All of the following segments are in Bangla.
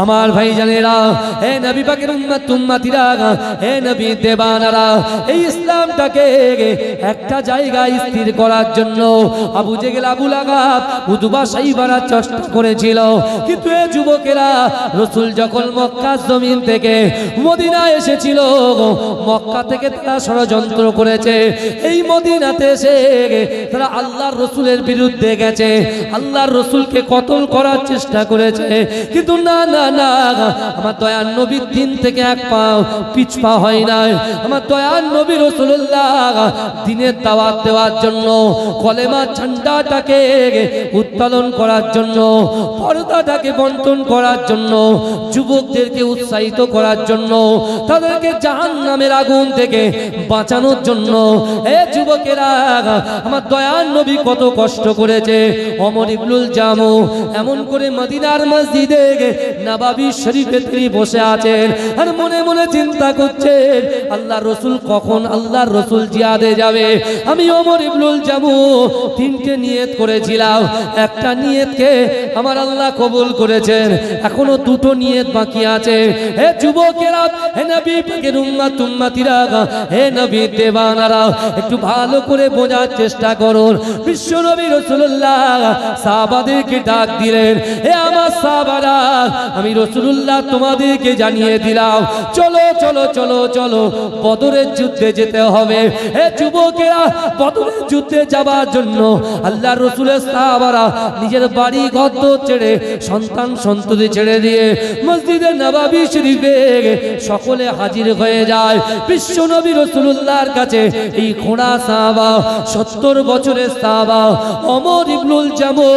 আমার ভাই জানেরা, হে নবী পাকের উম্মত উম্মতিরা, হে নবী দেবানারা, এই ইসলামটাকে একটা জায়গায় স্থির করার জন্য আবু জেহেল আবু লাহাব উতবা সাইবারা চেষ্টা করেছিল, কিন্তু এই যুবকেরা রাসূল যখন মক্কা জমিন থেকে মদিনায় এসেছিল, মক্কা থেকে তারা ষড়যন্ত্র করেছে, এই মদিনাতে এসে তারা আল্লাহর রাসূলের বিরুদ্ধে গেছে, আল্লাহর রাসূলকে কতল করার চেষ্টা করেছে, কিন্তু না না না, আমার দয়ার নবীর দিন থেকে এক পা পিছপা হয় না। আমার দয়ার নবী রাসূলুল্লাহ দ্বীনের দাওয়াত দেওয়ার জন্য, কলেমা ঝান্ডাটাকে উত্তোলন করার জন্য, পর্দাটাকে বন্টন করার জন্য, যুবকদেরকে উৎসাহিত করার জন্য, তাদেরকে জাহান্নামের আগুন থেকে বাঁচানোর জন্য, এ যুবকেরা আমার দয়ার নবী কত কষ্ট করেছে। ওমর ইবনুল জামু এমন করে মদিনার মসজিদে নববী শরীফে তিনি বসে আছেন আর মনে মনে চিন্তা করছেন, আল্লাহর রাসূল কখন আল্লাহর রাসূল জিহাদে যাবে। আমি ওমর ইবনুল জামু তিনটে নিয়ত করেছিলাম, একটা নিয়তকে আমার আল্লাহ কবুল করেছেন, এখনো দুটো নিয়ত বাকি আছে। হে যুবকেরা, হে নবী পাকের উম্মত উম্মতিরা, হে নবী দেবানারা, একটু ভালো করে বোঝার চেষ্টা করুন। বিশ্ব নবী রাসূলুল্লাহ সাহাবাদেরকে ডাক দিলেন, হে আমার সাহাবারা, আমি রাসূলুল্লাহ তোমাদেরকে জানিয়ে দিলাম, চলো চলো চলো চলো বদরের যুদ্ধে যেতে হবে। হে যুবকেরা, বদরের যুদ্ধে যাবার জন্য আল্লাহর রাসূলের সাহাবারা নিজের বাড়ি ঘর ছেড়ে, সন্তান সন্ততি ছেড়ে দিয়ে মসজিদে নববী শরীফে সকলে হাজির হয়ে যায়। বিশ্ব নবী রাসূলুল্লাহর কাছে এই খোঁড়া সাহাবা, 70 বছরের সাহাবা ওমর ইবনুল জামু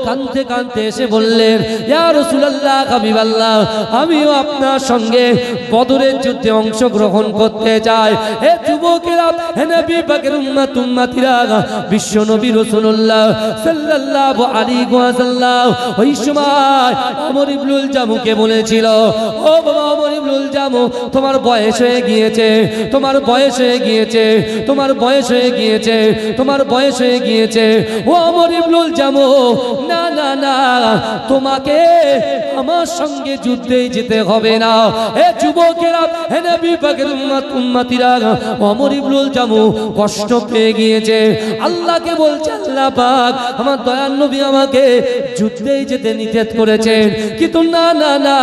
কাঁদতে কাঁদতে এসে বললেন, ইয়া রাসূলুল্লাহ, হাবিবাল্লাহ, আমিও আপনার সঙ্গে বদরের যুদ্ধে অংশগ্রহণ করতে চাই। হে যুবকেরা, হে নবী পাকের উম্মত উম্মতিরা, বিশ্ব নবী রাসূলুল্লাহ সাল্লাল্লাহু আলাইহি ওয়াসাল্লাম ওই সময় ওমর ইবনুল জামুকে বলেছিল, ও বাবা ওমর ইবনুল জামু, তোমার বয়স হয়ে গিয়েছে, তোমার বয়স হয়ে গিয়েছে, তোমার বয়স হয়ে গিয়েছে, তোমার বয়স হয়ে গিয়েছে। ও ওমর ইবনুল জামু, না না না, তোমাকে আমার সঙ্গে যুদ্ধে যেতে হবে না। হে যুবকেরা, হে নবী পাকের উম্মত উম্মতিরা, ওমর ইবনুল জামু কষ্ট পেয়ে গিয়েছে, আল্লাহকে বলছে, আল্লাহ পাক, আমার দয়ার নবী আমাকে যুদ্ধে যেতে নিষেধ করেছেন, কিন্তু না না না,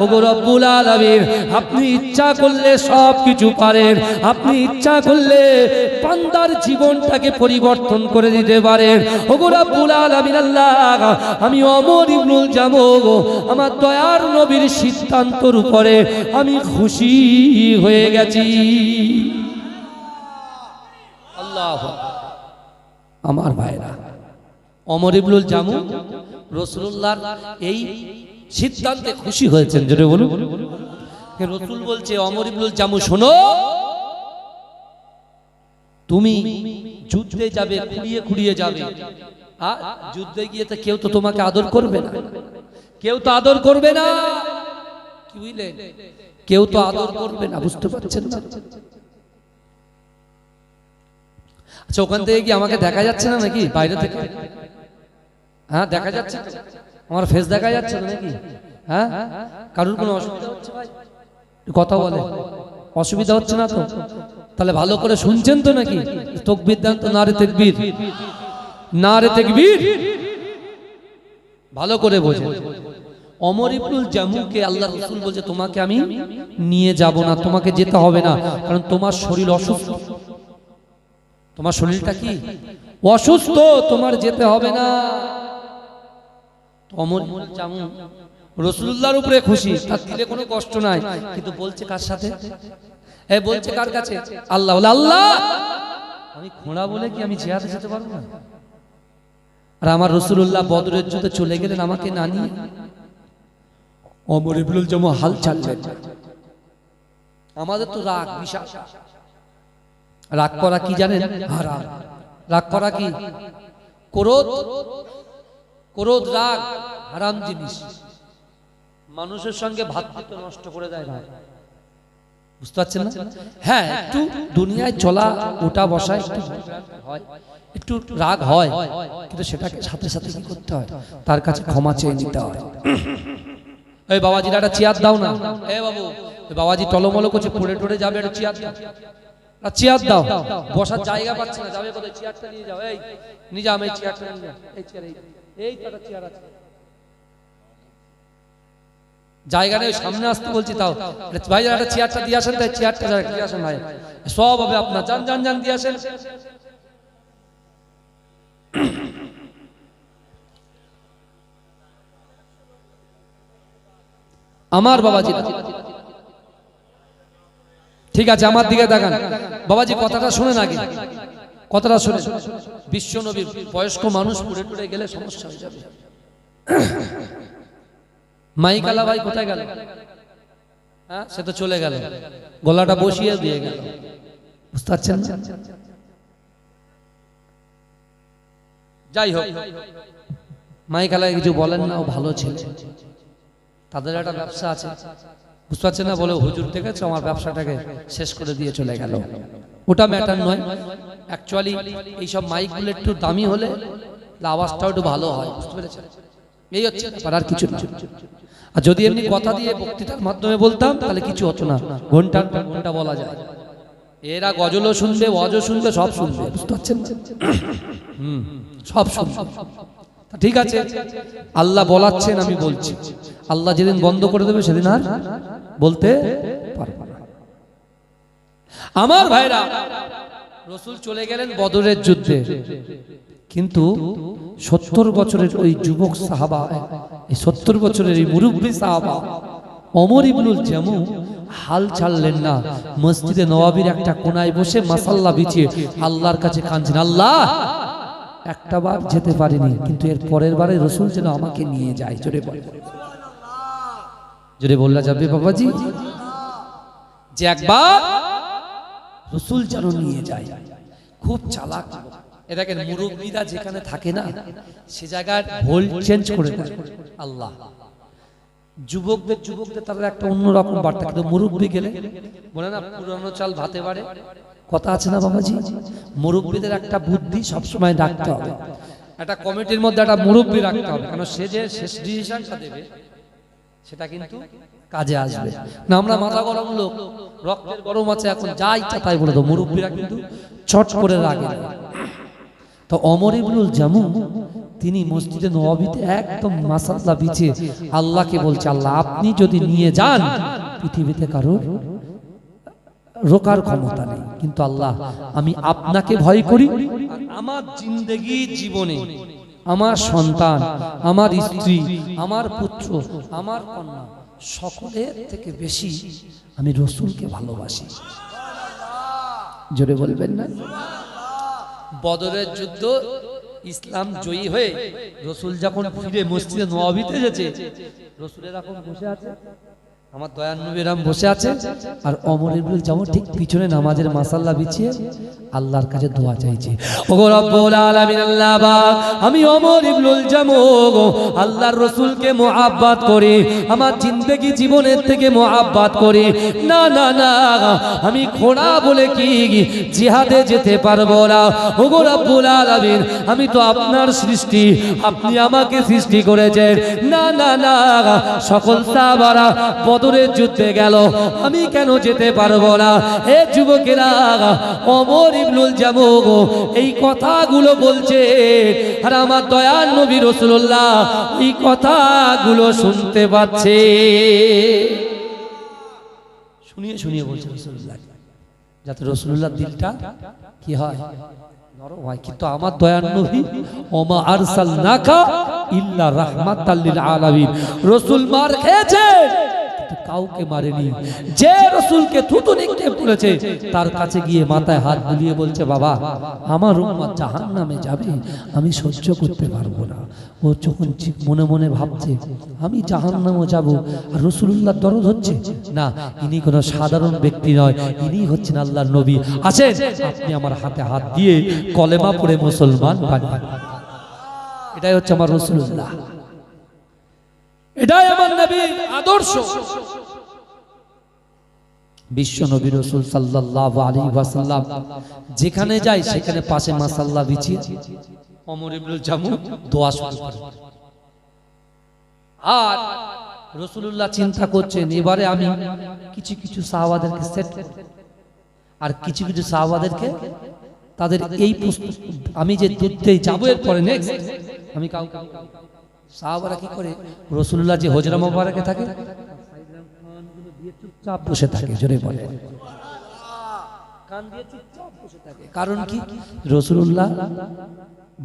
ওগো রব্বুল আলামিন, আপনি ইচ্ছা করলে সব কিছু পারেন, আপনি ইচ্ছা করলে বান্দার জীবনটাকে পরিবর্তন করে দিতে পারেন। ওগো রব্বুল আলামিন আল্লাহ, আমি ওমর ইবনুল জামু আমার দয়ার নবীর সিদ্ধান্তের উপরে আমি খুশি হয়ে গেছি। আল্লাহ, আমার ভাইরা, ওমর ইবনুল জামু রাসূলুল্লাহর এই সিদ্ধান্তে খুশি হয়েছেন, জোরে বলুন। রাসূল বলছে, ওমর ইবনুল জামু শোনো, তুমি যুদ্ধে যাবে, খুঁড়িয়ে খুঁড়িয়ে যাবে, আর যুদ্ধে গিয়ে তো কেউ তো তোমাকে আদর করবে না, কেউ তো আদর করবে না, কি বুঝলেন, কেউ তো আদর করবে না, বুঝতে পারছেন না? আচ্ছা, ওখান থেকে কি আমাকে দেখা যাচ্ছে না নাকি বাইরে থেকে? হ্যাঁ, দেখা যাচ্ছে, আমার ফেস দেখা যাচ্ছে না নাকি? হ্যাঁ, কারোর কোনো অসুবিধা হচ্ছে ভাই? কথা বলে, অসুবিধা হচ্ছে না তো? তাহলে ভালো করে শুনছেন তো নাকি? তাকবীর দেন তো, নারে তাকবীর, নারে তাকবীর, ভালো করে বোঝেন। ওমর ইবনুল জামুকে আল্লাহর রাসূল বলছে, তোমাকে আমি নিয়ে যাব না, তোমাকে যেতে হবে না, কারণ তোমার শরীর অসুস্থ, তোমার শরীরটা কি অসুস্থ, তোমার যেতে হবে না। ওমর ইবনুল জামু রাসূলুল্লাহর উপরে খুশি, তার দিলে কোনো কষ্ট নাই, কিন্তু বলছে কার সাথে? এ বলছে কার কাছে? আল্লাহ। আল্লাহ, আমি খোঁড়া বলে কি আমি জিহাদে যেতে পারবো না? আর আমার রাসূলুল্লাহ বদরের যুদ্ধে চলে গেলেন আমাকে না নিয়ে। ওমর ইবনুল জামু হাল ছাড়লেন। আমাদের তো রাগ বিশাল, রাগ করা কি জানেন? হারাম। রাগ করা কি? ক্রোধ, ক্রোধ, রাগ হারাম জিনিস, মানুষের সঙ্গে ভাতৃত্ব নষ্ট করে দেয় না, বুঝতে পারছেন না? হ্যাঁ, একটু দুনিয়ায় চলা ওটা বসা একটু হয়, একটু রাগ হয়, কিন্তু সেটাকে সাথে সাথে কি করতে হয়? তার কাছে ক্ষমা চেয়ে নিতে হয়। এই বাবাজির একটা চেয়ার দাও না। এ বাবু, বাবাজি টলমলো করছে, পড়ে টড়ে যাবে, একটা চেয়ার দাও, চেয়ার দাও। বসার জায়গা পাচ্ছে না, যাবে কোথায়? চেয়ারটা নিয়ে যাও, এই নিয়ে যাও, এই চেয়ারটা নিয়ে যাও, এই চেয়ার, এই তো একটা চেয়ার আছে, জায়গা নেই, সামনে আসতে বলছি। তাও ভাই একটা চেয়ারটা দিয়ে আসেন, তাই চেয়ারটা দিয়ে আসেন ভাই, সব হবে আপনার, যান যান যান দিয়ে আসেন। আমার বাবাজি ঠিক আছে, আমার দিকে দেখান বাবাজি, কথাটা শুনেন আগে, কথাটা শুনে। বিশ্ব নবী বয়স্ক মানুষ পড়ে টুড়ে গেলে সমস্যা হয়ে যাবে। মাইকালা ভাই কোথায় গেল? হ্যাঁ, সে তো চলে গেল, গলাটা বসিয়ে দিয়ে গেল, বুঝতে পারছেন? যাই হোক, মাইকালায় কিছু বলেন না, ও ভালো ছেলে, তাদের একটা ব্যবসা আছে, বুঝতে পারছেন না? বলে হুজুর থেকে আমার ব্যবসাটাকে শেষ করে দিয়ে চলে গেল। ওটা ম্যাটার নয়, অ্যাকচুয়ালি এইসব মাইকগুলো একটু দামি হলে আওয়াজটাও একটু ভালো হয়, বুঝতে পেরেছেন? এই হচ্ছে ব্যাপার, আর কিছু না। আর যদি এমনি কথা দিয়ে বক্তৃতার মাধ্যমে বলতাম তাহলে কিছু হতো না, ঘন্টা ঘন্টা বলা যায়। এরা গজলও শুনবে, ওয়াজও শুনবে, সব শুনবে, বুঝতে পারছেন? সব শুনবে। ঠিক আছে, আল্লাহ বলাচ্ছেন, আমি বলছি, আল্লাহ যেদিন বন্ধ করে দেবে সেদিন আর বলতে পারবে না। আমার ভাইরা, রাসূল চলে গেলেন বদরের যুদ্ধে, কিন্তু 70 বছরের ওই যুবক সাহাবা, এই 70 বছরের এই মুরব্বী সাহাবা ওমর ইবনুল জামু হাল ছাড়লেন না। মসজিদে নওয়াবির একটা কোনায় বসে মাসাল্লা বিছিয়ে আল্লাহর কাছে কাঁদছেন, আল্লাহ একটা বার যেতে পারিনি, কিন্তু এর পরের বারে রাসূল যেন আমাকে নিয়ে যায়। জোরে বল, জোরে বললা যাবে বাবাজি, যে একবার রাসূল যেন নিয়ে যায়। খুব চালাক। এ দেখেন, মুরব্বীরা যেখানে থাকে না, সে জায়গায় হোল চেঞ্জ করে দেয় আল্লাহ। যুবকদের তাদের একটা অন্যরকম বার্তা, কিন্তু মুরব্বী গেলে বলে না, পুরানো চাল ভাতে বাড়ে, কথা আছে না বাবাজি? মুরব্বীদের একটা বুদ্ধি সবসময় রাখতে হবে, একটা কমিটির মধ্যে একটা মুরব্বী রাখতে হবে, কারণ সে যে শেষ ডিসিশনটা দেবে সেটা কিন্তু কাজে আসবে না। আমরা মাথা গরম লোক, রক্তের গরম আছে, এখন যা ইচ্ছা তাই বলে দাও, মুরব্বীরা কিন্তু চট করে রাগে। তো ওমর ইবনুল জামু তিনি মসজিদে নওয়াবিতে একদম মাসাল্লা বিছিয়ে আল্লাহকে বলছে, আল্লাহ আপনি যদি নিয়ে যান পৃথিবীতে কারোর রোকার ক্ষমতা নেই, কিন্তু আল্লাহ আমি আপনাকে ভয় করি। আমার জিন্দেগি জীবনে আমার সন্তান, আমার স্ত্রী, আমার পুত্র, আমার কন্যা, সকলের থেকে বেশি আমি রাসূলকে ভালোবাসি। জোরে বলবেন না? বদরের যুদ্ধ ইসলাম জয়ী হয়ে রাসূল যখন ফিরে মসজিদে নওয়াবিতে এসেছে, রাসূল এরকম বসে আছে, আমার দয়ার নবী রাম বসে আছে, আর ওমর ইবনুল জামু ঠিক পিছনে নামাজের মাসাল্লা বিছিয়ে আল্লাহর কাছে দোয়া চাইছে। ওগো রব্বুল আলামিন, আল্লাহ পাক, আমি ওমর ইবনুল জামু আল্লাহর রাসূলকে মুহাব্বত করি, আমার জিন্দেগি জীবনের থেকে মুহাব্বত করি। না না না, আমি খোড়া বলে কি জিহাদে যেতে পারবো না। ওগো রব্বুল আলামিন, আমি তো আপনার সৃষ্টি, আপনি আমাকে সৃষ্টি করেছেন। না না না, সকল সাহাবারা বদরের যুদ্ধে গেল, আমি কেন যেতে পারবো না? হে যুবকেরা, ওমর ইবনুল জামু এই কথাগুলো বলছে, আর আমার দয়ার নবী রাসূলুল্লাহ এই কথাগুলো শুনতে পাচ্ছে। শুনিয়ে শুনিয়ে বলছে রাসূলুল্লাহ, যাতে রাসূলুল্লাহর দিলটা কি হয়, নরম হয়। কিন্তু আমার দয়ার নবী, ওমা আরসালনাকা ইল্লা রাহমাতাল লিল আলামিন, রাসূল মার খেয়েছে কাউকে মারেনি। যে রাসূলকে থুতু নিক্ষেপ করেছে তার কাছে গিয়ে মাথায় হাত বুলিয়ে বলছে, বাবা আমার উম্মত জাহান্নামে যাবে, আমি সহ্য করতে পারবো না। ও যখন মনে মনে ভাবছে আমি জাহান্নামে যাব, আর রাসূলুল্লাহ দরদ হচ্ছে না, ইনি কোনো সাধারণ ব্যক্তি নয়, ইনি হচ্ছেন আল্লাহর নবী। আছেন, আপনি আমার হাতে হাত দিয়ে কলেমা পড়ে মুসলমান বানান। এটাই হচ্ছে আমার রাসূলুল্লাহ, এটাই আমার নবীর আদর্শ। বিশ্ব নবী রাসূল সাল্লাল্লাহু আলাইহি ওয়াসাল্লাম যেখানে যায় সেখানে পাশে মাসাল্লা বিছিয়ে ওমর ইবনুল জামু দোয়া শুরু করে। আর রাসূলুল্লাহ চিন্তা করছেন এবারে আমি কিছু কিছু সাহাবাদেরকে সেট আর কিছু কিছু সাহাবাদেরকে তাদের এই আমি যে যুদ্ধে যাবো এর পরে নেক্সট আমি কাউকে সাহাবারা কি করে রাসূলুল্লাহ যে হুজরা মোবারকে থাকে চুপচাপ বসে থাকে, জোরে বলে কান দিয়ে চুপচাপ বসে থাকে। কারণ কি রাসূলুল্লাহ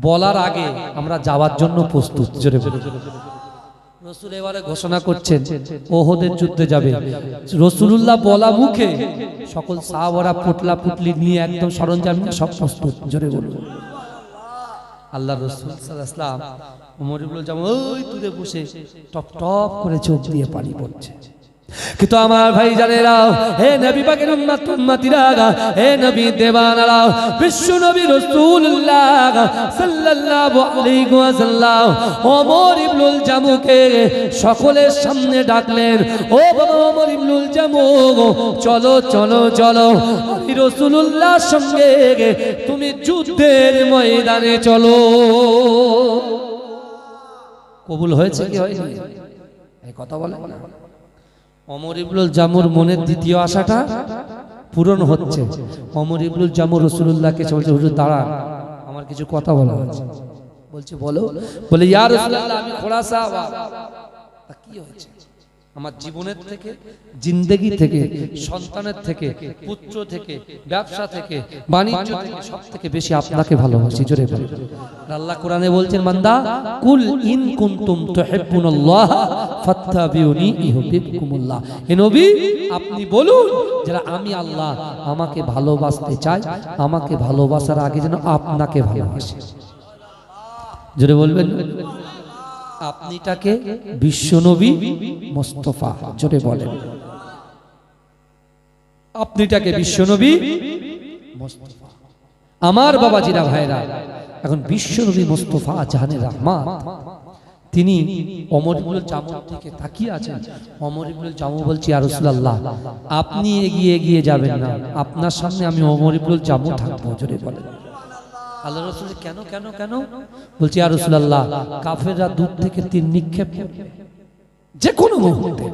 বলার আগে আমরা যাওয়ার জন্য প্রস্তুত, জোরে বলে। রাসূল এবারে ঘোষণা করছেন ওহদের যুদ্ধে যাবে। রাসূলুল্লাহ বলা মুখে সকল সাহাবারা পুটলা পুটলি নিয়ে একদম সরঞ্জাম নিয়ে সব প্রস্তুত, জোরে বলুন। আল্লাহর রাসূল সাল্লাল্লাহু আলাইহি ওয়াসাল্লাম ওমর ইবনে জামু ওই দূরে বসে টপ টপ করে চোখ দিয়ে পানি পড়ছে। কিন্তু আমার ভাই জানেরা, হে নবী পাকের উম্মত উম্মতিরা, হে নবী দেবানারা, বিশ্ব নবী রাসূলুল্লাহ সাল্লাল্লাহু আলাইহি ওয়াসাল্লাম ওমর ইবনুল জামুকে সকলের সামনে ডাকলেন, ও বাবা ওমর ইবনুল জামু, চলো চলো চলো, আমি রাসূলুল্লাহর সঙ্গে তুমি যুদ্ধের ময়দানে চলো। কবুল হয়েছে কি হয়নি? এই কথা বলে না। ওমর ইবনুল জামুর মনের দ্বিতীয় আশাটা পূরণ হচ্ছে। ওমর ইবনুল জামু রাসূলুল্লাহকে বলছে, হুজুর দাঁড়ান, আমার কিছু কথা বলা আছে। বলছে বলো। বলে ইয়া রাসূলুল্লাহ, আমি খোড়া সাহাবা। কি হয়েছে? আমার জীবনের থেকে, জিন্দেগি থেকে, সন্তানের থেকে, পুত্র থেকে, ব্যবসা থেকে, বাণিজ্য থেকে সব থেকে বেশি আপনাকে ভালোবাসি, জোরে বলে। আল্লাহ কোরআনে বলছেন, বান্দা কুল ইন কুনতুম তুহিব্বুনাল্লাহ ফাত্তাবিউনি ইউহিব্বুকুমুল্লাহ। হে নবী, আপনি বলুন যারা আমি আল্লাহ আমাকে ভালোবাসতে চাই, আমাকে ভালোবাসার আগে যেন আপনাকে ভালোবাসে, জোরে বলবেন। আপনিটাকে বিশ্বনবী মুস্তাফা, জোরে বলেন। আপনিটাকে বিশ্বনবী মুস্তাফা। আমার বাবাজিরা ভাইরা, এখন বিশ্বনবী মুস্তাফা জাহানের রহমান তিনি ওমর ইবনুল জামুর দিকে তাকিয়ে আছেন। ওমর ইবনুল জামু বলছে, ইয়া রাসূলুল্লাহ, আপনি এগিয়ে এগিয়ে যাবেন না, আপনার সামনে আমি ওমর ইবনুল জামু থাকবো, জোরে বলেন। আল্লাহ রাসূল কেন কেন কেন বলছি, ইয়া রাসূলুল্লাহ, কাফেররা দূর থেকে তীর নিক্ষেপ যে কোনো মুহূর্তে,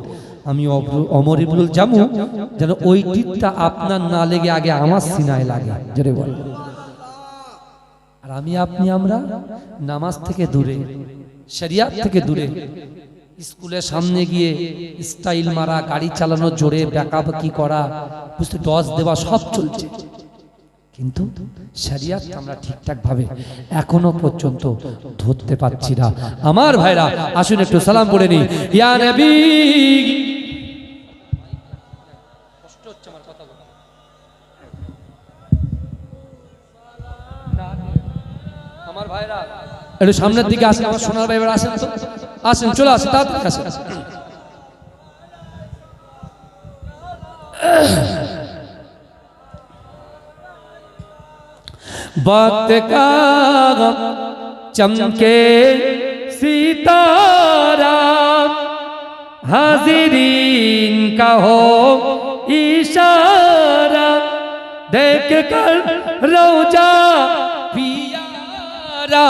আমি ওমর ইবনুল জামু যেন ওই তীরটা আপনার না লেগে আগে আমার সিনায় লাগে, জোরে বলেন। আর আমি আপনি আমরা নামাজ থেকে দূরে, শরিয়াত থেকে দূরে, স্কুলের সামনে গিয়ে স্টাইল মারা, গাড়ি চালানো, জোরে ব্যাকাবকি করা, বুঝতে টস দেওয়া সব চলছে, কিন্তু শরিয়াত আমরা ঠিকঠাক ভাবে এখনো পর্যন্ত ধরতে পারছি না। আমার ভাইরা, আসুন একটু সালাম পড়ে নি। ইয়া নবী, কষ্ট হচ্ছে আমার কথা বলতে। আমার ভাইরা একটু সামনের দিকে আসেন, আমার সোনার ভাইরা আসেন তো, আসেন, চলে আসেন, তাড়াতাড়ি আসেন। वक्त का चमके सितारा, हाजिरीन का हो इशारा, देख कर रोजा पियारा,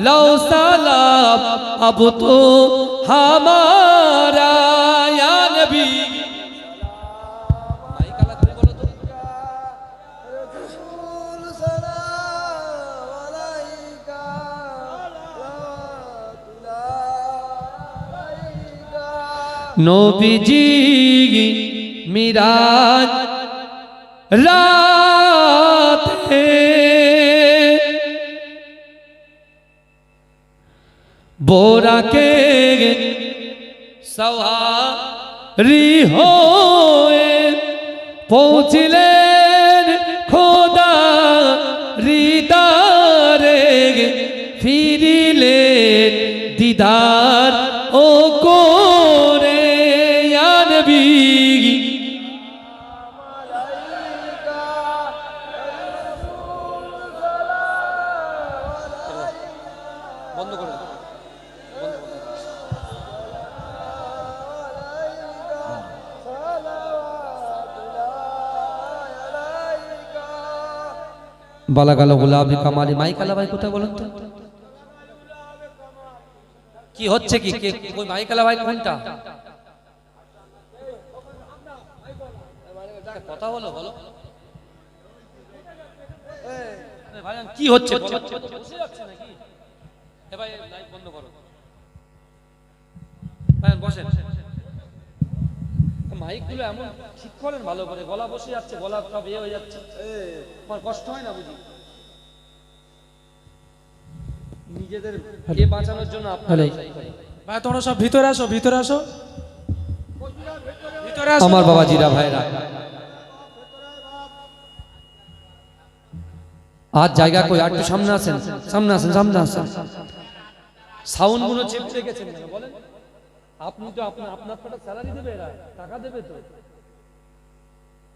लो सलाम अब तो हमारा, या नबी। नबीजी मिराज रात है, बोरा के सवारी होए, पहुँचलेन खोदा रिदारे, फिरिलेन दीदार ओ को বালাগালা গোলাপি কামালি। মাইকালা ভাই কোথায় বলুন তো, কি হচ্ছে কি? ওই মাইকালা ভাই কোনটা? কথা হলো বলো ভাইজান কি হচ্ছে বসে যাচ্ছে নাকি ভাই লাইট বন্ধ করো ভাই বসেন মাইক গুলো এমন ঠিক করেন ভালো করে গলা বসে যাচ্ছে গলা সব ইয়ে হয়ে যাচ্ছে আমার কষ্ট হয় না বুঝি নিজেদের কে বাঁচানোর জন্য আপনারা ভাই তোমরা সব ভিতরে আসো ভিতরে আসো ভিতরে আসো আমার বাবাজিরা ভাইরা আর জায়গা কই আর একটু সামনে আসেন সামনে আসেন সামনে আসেন সাউন্ড গুলো চেপে রেখেছেন কেন বলেন আপনি তো আপনার স্যালারি দেবে এরা টাকা দেবে তো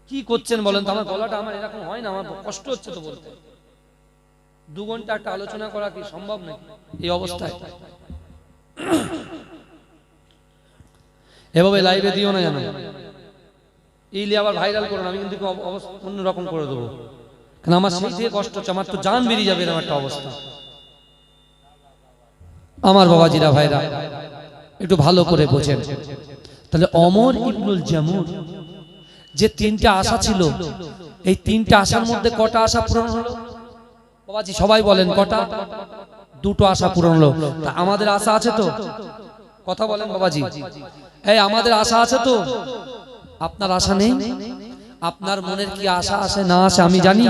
কি করছেন বলেন তো আমার গলাটা আমার এরকম হয় না আমার কষ্ট হচ্ছে তো বলতে 2 ঘন্টা একটা আলোচনা করা কি সম্ভব নাকি এই অবস্থায় এভাবে লাইভে দিও না জানো এইলি আবার ভাইরাল করো না আমি কিন্তু অন্যরকম করে দেবো কারণ আমার সেই থেকে কষ্ট হচ্ছে আমার তো জান বেরিয়ে যাবে এরকম একটা অবস্থা আমার বাবাজিরা ভাইরা একটু ভালো করে বোঝেন তাহলে ওমর ইবনুল জামুর যে 3টা আশা ছিল এই 3টা আশার মধ্যে কটা আশা পূরণ হলো বাবাজি সবাই বলেন কটা 2টো আশা পূরণ হলো তা আমাদের আশা আছে তো কথা বলেন বাবাজি এই আমাদের আশা আছে তো আপনার আশা নেই আপনার মনের কি আশা আসে না আসে আমি জানি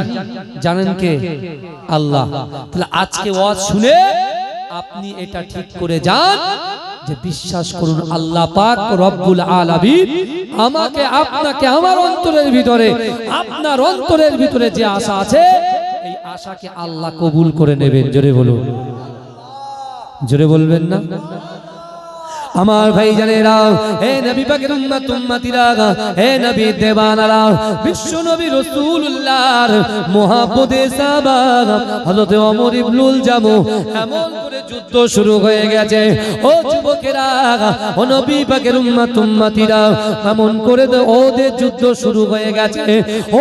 জানেন কে আল্লাহ তাহলে আজকে ওয়াজ শুনে আপনি এটা ঠিক করে যান যে বিশ্বাস করুন আল্লাহ পাক রব্বুল আলামিন আমাকে আপনাকে আমার অন্তরের ভিতরে আপনার অন্তরের ভিতরে যে আশা আছে এই আশাকে আল্লাহ কবুল করে নেবেন জোরে বলুন জোরে বলবেন না আমার ভাই জানেরা হে নবী পাকের উম্মত উম্মতিরা হে নবী দেওয়ানারা বিশ্ব নবী রাসূলুল্লাহর মুহাব্বতে সাহাবা হযরত ওমর ইবনুল জামু এমন করে যুদ্ধ শুরু হয়ে গেছে ও যুবকেরা ও নবী পাকের উম্মত উম্মতিরা এমন করে ওদের যুদ্ধ শুরু হয়ে গেছে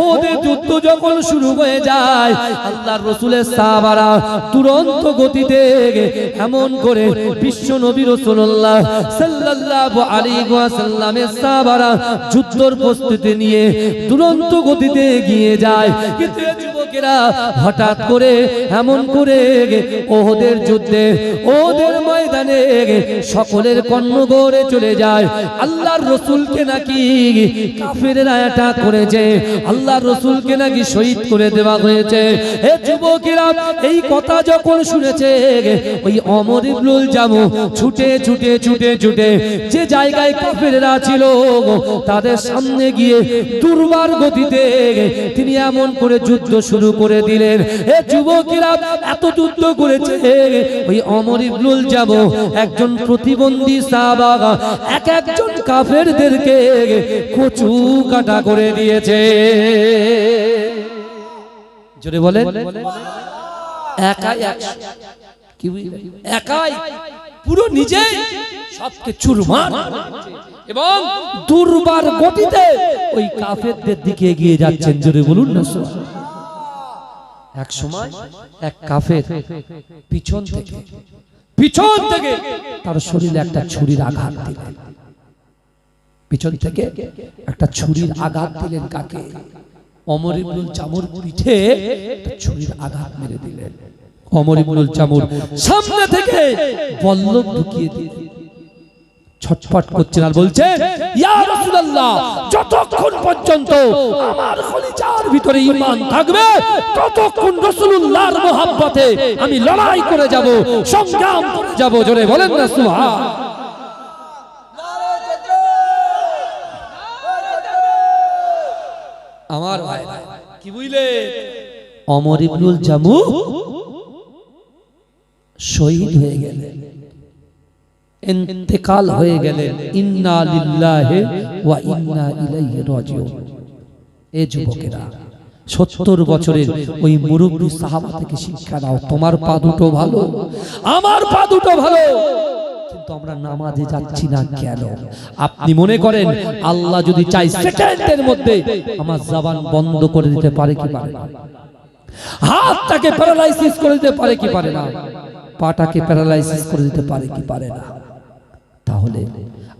ওদের যুদ্ধ যখন শুরু হয়ে যায় আল্লাহর রাসূলের সাহাবারা তুরন্ত গতিতে এমন করে বিশ্ব নবী রাসূলুল্লাহ সাল্লাল্লাহু আলাইহি ওয়াসাল্লামের সাহাবারা যুদ্ধের প্রস্তুতি নিয়ে দুরন্ত গতিতে এগিয়ে যায় কিন্তু যুবকেরা হঠাৎ করে এমন করে ওহদের যুদ্ধে ওহদের ময়দানে সকলের কর্ণগড়ে চলে যায় আল্লাহর রাসূলকে নাকি কাফেররা অ্যাটাক করেছে আল্লাহর রাসূলকে নাকি শহীদ করে দেওয়া হয়েছে হে যুবকেরা এই কথা যখন শুনেছে ওই ওমর ইবনুল জামু ছুটে ছুটে ছুটে ছুটে যে জায়গায় কাফেররা ছিল তাদের সামনে গিয়ে দুর্বার গতিতে তিনি এমন করে যুদ্ধ শুরু করে দিলেন এ যুবকেরা এত যুদ্ধ করেছে ওই ওমর ইবনুল জামু একজন প্রতিবন্ধী সাহাবা এক একজন কাফেরদেরকে কচু কাটা করে দিয়েছে জোরে বলেন একাই কি একাই পুরো নিজে সবকে চুরমার এবং দুর্বার গতিতে ওই কাফেরদের দিকে এগিয়ে যাচ্ছেন জোরে বলুন না এক সময় এক কাফের পিছন থেকে তার শরীরে একটা ছুরির আঘাত দিলেন পিছন থেকে একটা ছুরির আঘাত দিলেন কাকে ওমর ইবনুল জামুর পিঠে ছুরির আঘাত মেরে দিলেন ওমর ইবনুল জামুর সামনে থেকে বল্লম ঢুকিয়ে দিলেন ছটফট করছেন আর বলছেন ইয়া রাসূলুল্লাহ যতক্ষণ পর্যন্ত আমার কলিজার ভিতরে ঈমান থাকবে ততক্ষণ রাসূলুল্লাহর মহব্বতে আমি লড়াই করে যাব সংগ্রাম করে যাব জোরে বলেন না সুবহান আমার ভাই কি বুঝলে ওমর ইবনুল জামু শহীদ হয়ে গেলেন ইন্তেকাল হয়ে গেলেন ইন্না লিল্লাহি ওয়া ইন্না ইলাইহি রাজিউন এ যুবকেরা 70 বছরের ওই মুরব্বি সাহাবা থেকে শিক্ষা নাও তোমার পা দুটো ভালো আমার পা দুটো ভালো কিন্তু আমরা নামাজে যাচ্ছি না কেন আপনি মনে করেন আল্লাহ যদি চাই সেকেন্ডের মধ্যে আমার জবান বন্ধ করে দিতে পারে কি পারে না হাতটাকে প্যারালাইসিস করে দিতে পারে কি পারে না পাটাকে প্যারালাইসিস করে দিতে পারে কি পারে না তাহলে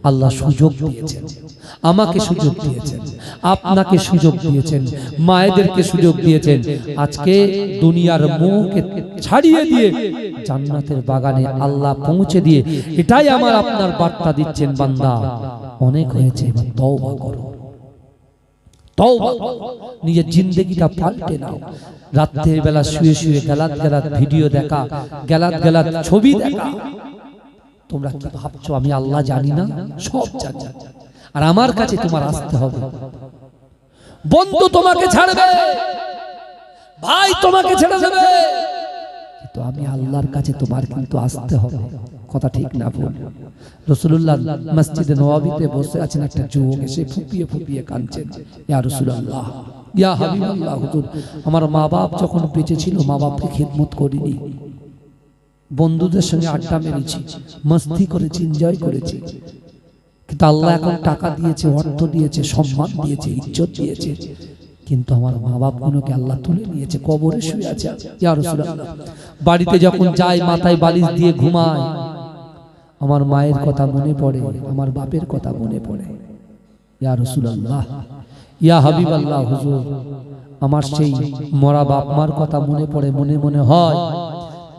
আল্লাহ সুযোগ দিয়েছেন, আমাকে সুযোগ দিয়েছেন, আপনাকে সুযোগ দিয়েছেন, মায়েদেরকে সুযোগ দিয়েছেন। আজকে দুনিয়ার মোহকে ছাড়িয়ে দিয়ে জান্নাতের বাগানে আল্লাহ পৌঁছে দিয়ে এটাই আমার আপনার বার্তা দিচ্ছেন, বান্দা অনেক হয়েছে, এবার তওবা করো, তওবা করো, নিজের জিন্দেগিটা পাল্টে নাও। রাতের বেলা শুয়ে শুয়ে গালাত গালাত ভিডিও দেখা, গালাত গালাত ছবি দেখা, তোমরা কি ভাবছো আমি আল্লাহ জানি না? সব জানি, আর আমার কাছে তোমার আসতে হবে। বন্ধু তোমাকে ছাড়বে, ভাই তোমাকে ছেড়ে দেবে, কিন্তু আমি আল্লাহর কাছে তোমার কিন্তু আসতে হবে। কথা ঠিক না ভুল? রাসূলুল্লাহ মসজিদে নববীতে বসে আছেন, একটা যুবক এসে ফুপিয়ে ফুপিয়ে কাঁদছেন, ইয়া রাসূলুল্লাহ, ইয়া হাবিবাল্লাহ, হুজুর আমার মা বাপ যখন বেঁচে ছিল মা বাপকে খিদমত করিনি, বন্ধুদের সঙ্গে আড্ডা মেরেছি, মস্তি করেছি, এনজয় করেছি, কিন্তু আল্লাহ এখন টাকা দিয়েছে, অর্থ দিয়েছে, সম্মান দিয়েছে, ইজ্জত দিয়েছে, কিন্তু আমার মা বাপ গুলোকে আল্লাহ তুলে নিয়েছে, কবরে শুয়ে আছে। ইয়া রাসূলুল্লাহ, বাড়িতে যখন যাই মাথায় বালিশ দিয়ে ঘুমায়, আমার মায়ের কথা মনে পড়ে, আমার বাপের কথা মনে পড়ে। ইয়া রাসূলুল্লাহ, ইয়া হাবিবাল্লাহ, হুজুর আমার সেই মরা বাপ মার কথা মনে পড়ে, মনে মনে হয়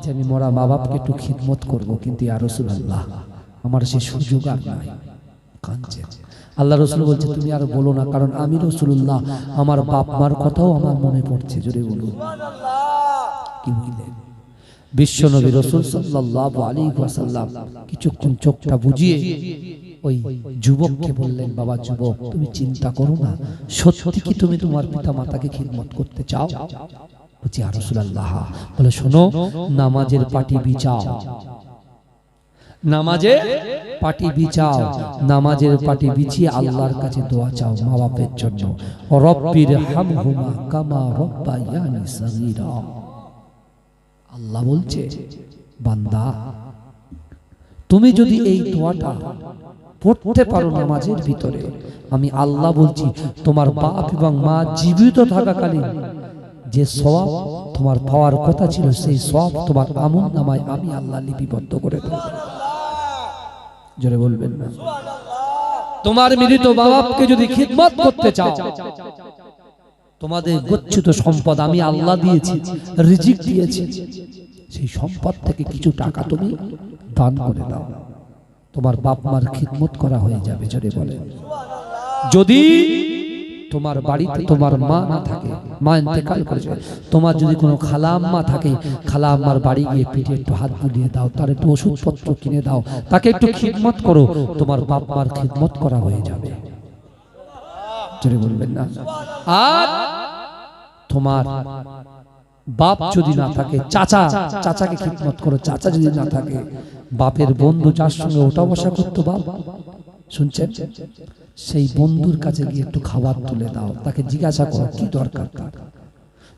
যে আমি মরা মা বাপকে একটু খিদমত করব, কিন্তু ইয়া রাসূলুল্লাহ আমার সেই সুযোগ আর নাই। কাঁদছেন। আল্লাহ রাসূল বলছে তুমি আর বলো না, কারণ আমি রাসূলুল্লাহ আমার বাপ মার কথাও আমার মনে পড়ছে। জোরে বলুন সুবহানাল্লাহ। কি বললেন বিশ্বনবী রাসূল সাল্লাল্লাহু আলাইহি ওয়াসাল্লাম? কিছুক্ষণ চোখটা বুজিয়ে ওই যুবককে বললেন, বাবা যুবক, তুমি চিন্তা করো না, সত্যি কি তুমি তোমার পিতা মাতাকে খিদমত করতে চাও? বলছি ইয়া রাসূলুল্লাহ। বলে শোনো, নামাজের পাটি বিছাও, নামাজে পাটি বিছাও, নামাজের পাটি বিছিয়ে আল্লাহর কাছে দোয়া চাও মা বাপের জন্য। রব্বির হামহুমা কামা রব্বায়ানি সগীরা। আল্লাহ বলছে, বান্দা তুমি যদি এই দোয়াটা পড়তে পারো নামাজের ভিতরে, আমি আল্লাহ বলছি তোমার বাপ এবং মা জীবিত থাকাকালীন যে সওয়াব তোমার পাওয়ার কথা ছিল, সেই সওয়াব তোমার আমলনামায় আমি আল্লাহ লিপিবদ্ধ করে দেব। জোরে বলবেন না সুবহানাল্লাহ। তোমার মৃত বাবাকে যদি খিদমত করতে চাও, তোমাদের গচ্ছিত সম্পদ আমি আল্লাহ দিয়েছি, রিজিক দিয়েছি, সেই সম্পদ থেকে কিছু টাকা তুমি দান করে দাও, তোমার বাপ মার খিদমত করা হয়ে যাবে। জোরে বলেন সুবহানাল্লাহ। যদি তোমার বাড়িতে তোমার মা না থাকে, মা ইন্তেকাল করেছে, তোমার যদি কোনো খালা আম্মা থাকে, খালা আম্মার বাড়ি গিয়ে পিঠে একটু হাত বুলিয়ে দাও, তার একটু ওষুধপত্র কিনে দাও, তাকে একটু খিদমত করো, তোমার বাপ মার খিদমত করা হয়ে যাবে। জোরে বলবেন না। আর তোমার বাপ যদি না থাকে, চাচাকে খিদমত করো, চাচা যদি না থাকে, বাপের বন্ধু যার সঙ্গে ওঠা বসা করতো বাপ, শুনছেন, সেই বন্ধুর কাছে গিয়ে একটু খাবার তুলে দাও, তাকে জিজ্ঞাসা করো কি দরকার তার,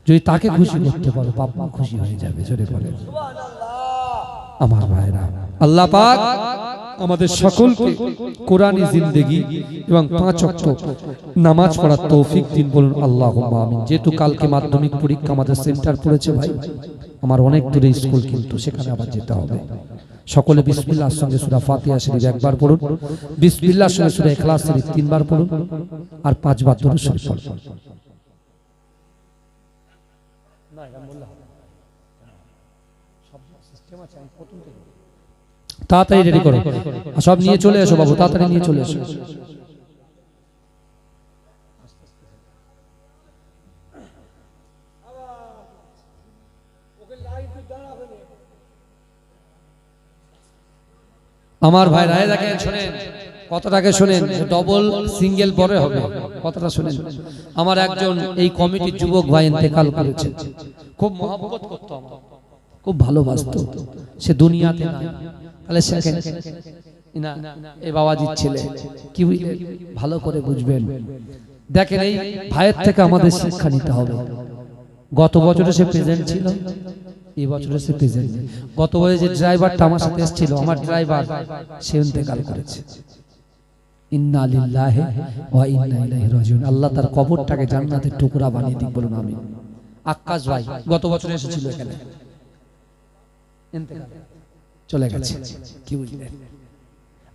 যদি তাকে খুশি করতে পারো বাপ মা খুশি হয়ে যাবে। জোরে বলেন সুবহানাল্লাহ। আমার ভাইরা, আল্লাহ পাক আমাদের সকলকে কোরআনী জিন্দেগি এবং 5 ওয়াক্ত নামাজ পড়ার তৌফিক দিন, বলুন আল্লাহুম্মা আমিন। যেহেতু কালকে মাধ্যমিক পরীক্ষা আমাদের সেন্টার পড়েছে ভাই, আমার অনেক দূরে স্কুল, কিন্তু সেখানে আবার যেতে হবে। সকলে বিসমিল্লাহর সঙ্গে সূরা ফাতিহা শরীফ একবার পড়ুন, বিসমিল্লাহর সঙ্গে সূরা ইখলাস শরীফ 3 বার পড়ুন, আর 5 বার দরুদ শরীফ পড়ুন। তাড়াতাড়ি রেডি করো, সব নিয়ে চলে এসো বাবু, তাড়াতাড়ি নিয়ে চলে এসো। আমার ভাই রায় দেখেন, শোনেন কথাটাকে, শোনেন, ডবল সিঙ্গেল পরে হবে, কথাটা শোনেন। আমার একজন এই কমিটির যুবক ভাই ইন্তেকাল করেছে, খুব মহব্বত করতো, খুব ভালোবাসতো, সে দুনিয়াতে নাই, তাহলে সেকেন্ড না এই বাবাজির ছেলে, কি বুঝলেন, ভালো করে বুঝবেন। দেখেন এই ভাইয়ের থেকে আমাদের শিক্ষা নিতে হবে। গত বছরে সে প্রেজেন্ট ছিল, এই বছরে সে প্রেজেন্ট। গত বছরে যে ড্রাইভারটা আমার সাথে এসেছিল, আমার ড্রাইভার, সে ইন্তেকাল করেছে। ইন্না লিল্লাহি ওয়া ইন্না ইলাইহি রাজিউন। আল্লাহ তার কবরটাকে জান্নাতের টুকরা বানিয়ে দিক, বলুন আমিন। আক্কাস ভাই গত বছর এসেছিল এখানে, ইন্তেকাল চলে গেছে, কি বুঝলেন।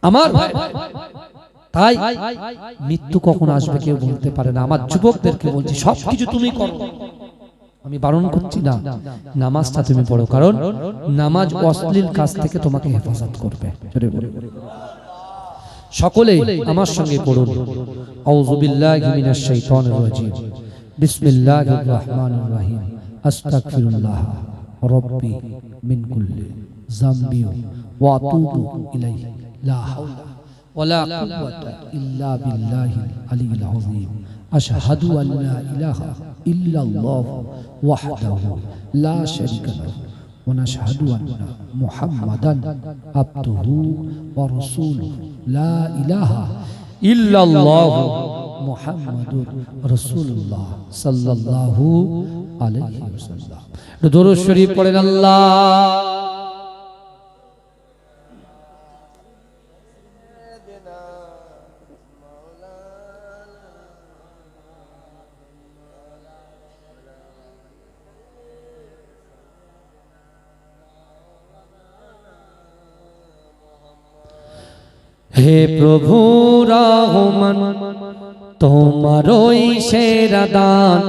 আমার ভাই, তাই মৃত্যু কখন আসবে কেউ বলতে পারে না। আমার যুবকদেরকে বলছি, সবকিছু তুমি করো, আমি বারণ করছি না, নামাজটা তুমি পড়ো, কারণ নামাজ অশ্লীল কাজ থেকে তোমাকে হেফাজত করবে। সকলে আমার সঙ্গে পড়ুন, আউযু বিল্লাহি মিনাশ শাইতানির রাজীম, বিসমিল্লাহির রহমানির রহিম, আস্তাগফিরুল্লাহ রাব্বি মিন কুল্লি যামবি ওয়া আতুবু ইলাইহি, লা হাওলা ওয়ালা কুওয়াতা ইল্লা বিল্লাহিল আলিয়্যিল আযীম, আশহাদু আন লা ইলাহা ইল্লাল্লাহ ওয়াহদাহু লা শারীকা লাহু ওয়া নাশহাদু আন্না মুহাম্মাদান আবদুহু ওয়া রাসূলুহু, লা ইলাহা ইল্লাল্লাহ মুহাম্মাদুর রাসূলুল্লাহ সাল্লাল্লাহু আলাইহি ওয়াসাল্লাম। দরুদ শরীফ পড়েন। আল্লাহ হে প্রভু রহমান, তোমারই সেরা দান,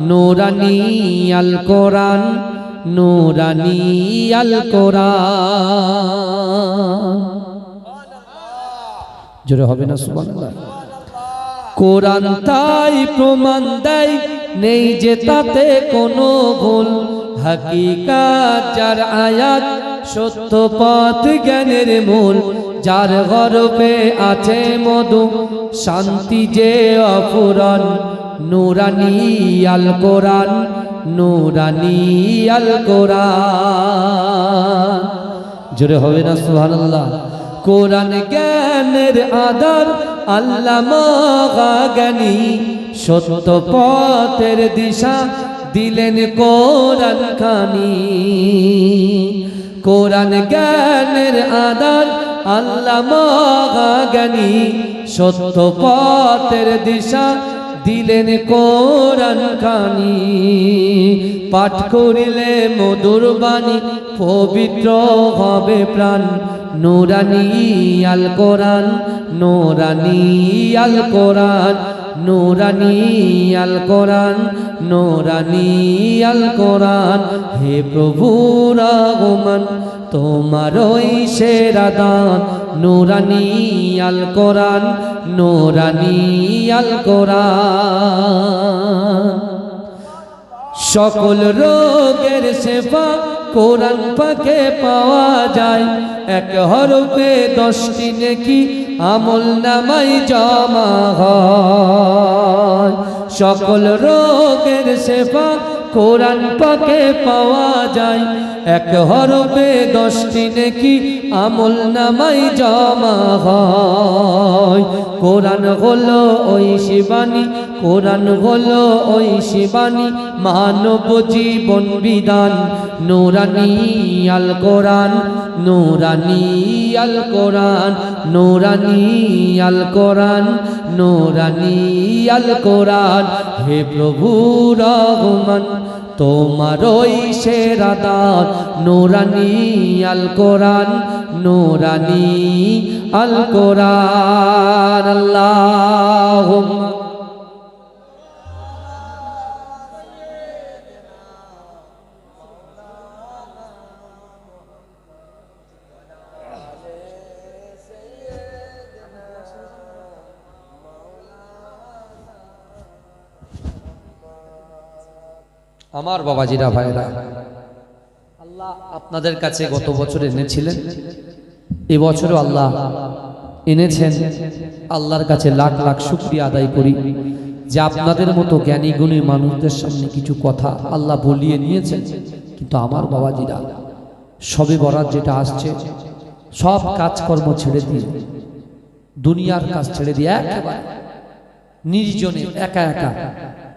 নূরানী আল কোরআন, নূরানী আল কোরআন। জোরে হবে না সুবহানাল্লাহ? কোরআন তাই প্রমাণ দেয়, নেই যে তাতে কোনো ভুল, হাকিকাত যার আয়াত, সত্য পথ জ্ঞানের মূল, যার গর্ভে আছে মধু, শান্তি যে অফুরান, নূরানী আল কোরআন, নূরানী আল কোরআন। জোরে হবে না সুবহানাল্লাহ? কোরআন জ্ঞানের আধার, আল্লামা জ্ঞানী, সত্য পথের দিশা দিলেন কোরআন খানি। কোরআন জ্ঞানের আধার, আল্লামা জ্ঞানী, সত্য পথের দিশা দিলেন কোরআন খানি। পাঠ করিলে মধুর বাণী, পবিত্র হবে প্রাণ, নূরানী আল কোরআন, নূরানী আল কোরআন, নূরানী আল কোরআন, নূরানী আল কোরআন। হে প্রভু রহমান, তোমারই সেরা দান, নূরানী আল কোরআন, নূরানী আল কোরআন। সকল রোগের সেবা কোরআন পাকে পাওয়া যায়, এক হরফে 10টি নেকি আমল নামাই জমা হয়। সকল রোগের সেবা কোরআন পাকে পাওয়া যায়, এক হরফে 10টি নেকি আমল নামাই জমা হয়। কোরআন হলো ওই শিবানী, কোরআন হলো ওই শিবানী, মানব জীবন বিধান, নূরানী আল কোরআন, নূরানী আল কোরআন, নূরানী আল কোরআন, নূরানী আল কোরআন। হে প্রভু রহমান, তোমারই সেরা দান, নূরানী আল কোরআন, নূরানী আল কোরআন। আল্লাহুম্মা আমার বাবাজিরা ভাইরা, আল্লাহ আপনাদের কাছে গত বছর এনেছিলেন, এবছরও আল্লাহ এনেছেন। আল্লাহর কাছে লাখ লাখ শুকরিয়া আদায় করি যে আপনাদের মতো জ্ঞানী গুণী মানুষদের সামনে কিছু কথা আল্লাহ বলিয়ে নিয়েছেন। কিন্তু আমার বাবাজিরা, সবে বরাত যেটা আসছে, সব কাজকর্ম ছেড়ে দিয়ে, দুনিয়ার কাজ ছেড়ে দিয়ে একেবারে নির্জনে একা একা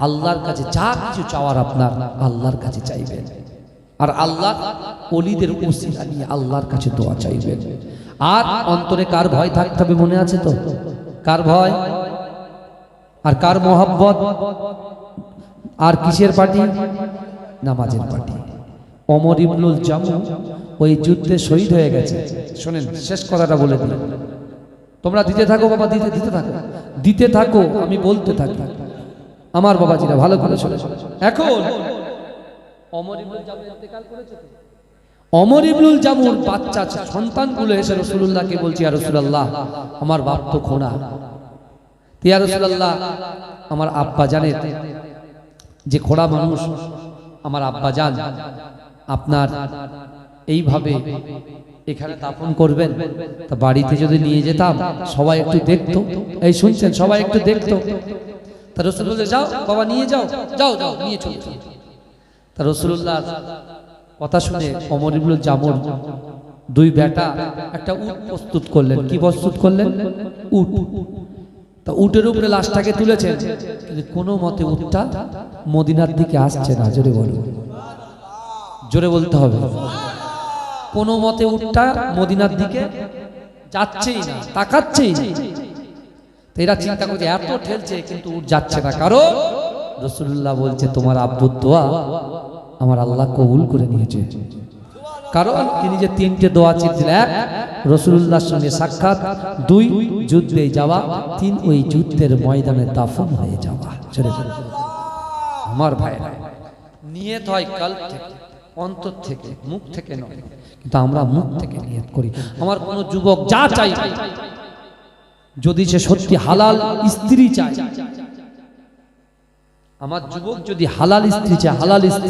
আল্লাহর কাছে যা কিছু চাওয়ার আপনার আল্লাহর কাছে চাইবেন, আর আল্লাহ ওলিদের ওসিলা নিয়ে আল্লাহর কাছে দোয়া চাইবেন। আর অন্তরে কার ভয় থাকতে হবে মনে আছে তো? কার ভয় আর কার মোহাব্বত আর কিসের পার্টি? নামাজের পার্টি। ওমর ইবনুল জামু ওই যুদ্ধে শহীদ হয়ে গেছে। শোনেন, শেষ কথাটা বলে দিলেন। তোমরা দিতে থাকো বাবা, দিতে থাকো, দিতে থাকো, আমি বলতে থাকি। আমার বাবাজিরা ভালো করে চলে। এখন অমর ইবনুল জামুর ইন্তেকাল করেছে তো। অমর ইবনুল জামুর বাচ্চা সন্তানগুলো এসে রাসূলুল্লাহকে বলছে, ইয়া রাসূলুল্লাহ, আমার বাপ তো খোঁড়া, ইয়া রাসূলুল্লাহ, আমার আব্বা জানে যে খোঁড়া মানুষ, আমার আব্বা জান, আপনার এইভাবে এখানে দাফন করবেন, তা বাড়িতে যদি নিয়ে যেতাম সবাই একটু দেখতো। এই শুনছেন, সবাই একটু দেখতো। তা রাসূল বলে, যাও বাবা, নিয়ে যাও, যাও যাও, নিয়ে চলো। তা রাসূলুল্লাহ কথা শুনে ওমর ইবনুল জামুর দুই বেটা একটা উট প্রস্তুত করলেন। কি প্রস্তুত করলেন? উট। তা উটের উপরে লাশটাকে তুলেছেন, কিন্তু কোনো মতে উটটা মদিনার দিকে আসছে না। জোরে বলুন, জোরে বলতে হবে। কোনো মতে উটটা মদিনার দিকে যাচ্ছেই না, তাকাচ্ছেই না। তো এরা চিন্তা করছে, এত ঠেলছে কিন্তু উট যাচ্ছে না, কারণ রাসূলুল্লাহ বলছে, তোমার আব্বুর দোয়া আমার আল্লাহ কবুল করে নিয়েছে। কারণ তিনি যে তিনটে দোয়া চেয়েছিলেন, এক রাসূলুল্লাহর সঙ্গে সাক্ষাৎ, দুই যুদ্ধে যাওয়া, তিন ওই যুদ্ধের ময়দানে দাফন হয়ে যাওয়া। আমার ভাইরা, নিয়ত হয় কলব থেকে, অন্তর থেকে, মুখ থেকে নয়। কিন্তু আমরা মুখ থেকে নিয়ত করি। আমার কোন যুবক যা চাই, যদি সে সত্যি হালাল স্ত্রী চায়, আমার যুবক যদি হালাল স্ত্রী চায়, হালাল স্ত্রী,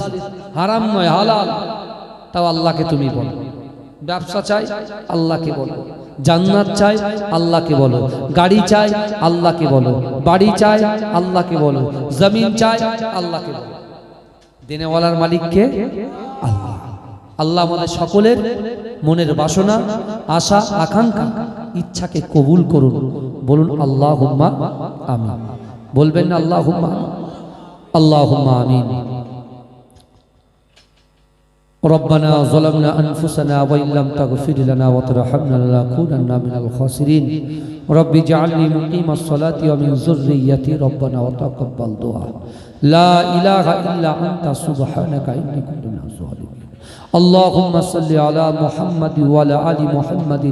হারাম নয়, হালাল, তাও আল্লাহকে তুমি বলো। ব্যবসা চাই, আল্লাহকে বলো। জান্নাত চাই, আল্লাহকে বলো। গাড়ি চাই, আল্লাহকে বলো। বাড়ি চাই, আল্লাহকে বলো। জমিন চাই, আল্লাহকে বলো। দেনেওয়ালার মালিককে আল্লাহ। আল্লাহ আমাদের সকলের মনের বাসনা, আশা, আকাঙ্ক্ষা, ইচ্ছাকে কবুল করুন। বলুন আল্লাহুম্মা আমিন। বলবেন না আল্লাহুম্মা, আল্লাহুম্মা আমিন। ربنا ظلمنا أنفسنا وإن لم تغفر لنا وترحمنا لنكونن من الخاسرين رب اجعلني مقيم الصلاة ومن ذريتي ربنا وتقبل دعاء لا إله إلا أنت سبحانك إني كنت من الظالمين اللهم صل على محمد وعلى آل محمد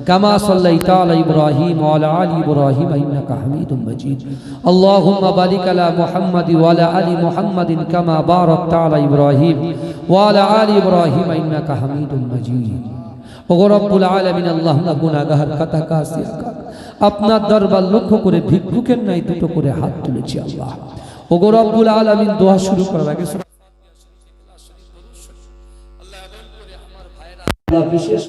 كما صليت على إبراهيم وعلى آل إبراهيم إنك حميد مجيد اللهم بارك على محمد وعلى آل محمد كما باركت على إبراهيم وعلى آل إبراهيم إنك حميد مجيد ওগো রব্বুল আলামিন, আল্লাহ গুনাহগার কাতাকাসিয়া আপনার দরবার লক্ষ্য করে ভিক্ষুকের নাই দুটো করে হাত তুলেছি। আল্লাহ ওগো রব্বুল আলামিন, দোয়া শুরু করার আগে আল্লাহ বিশেষ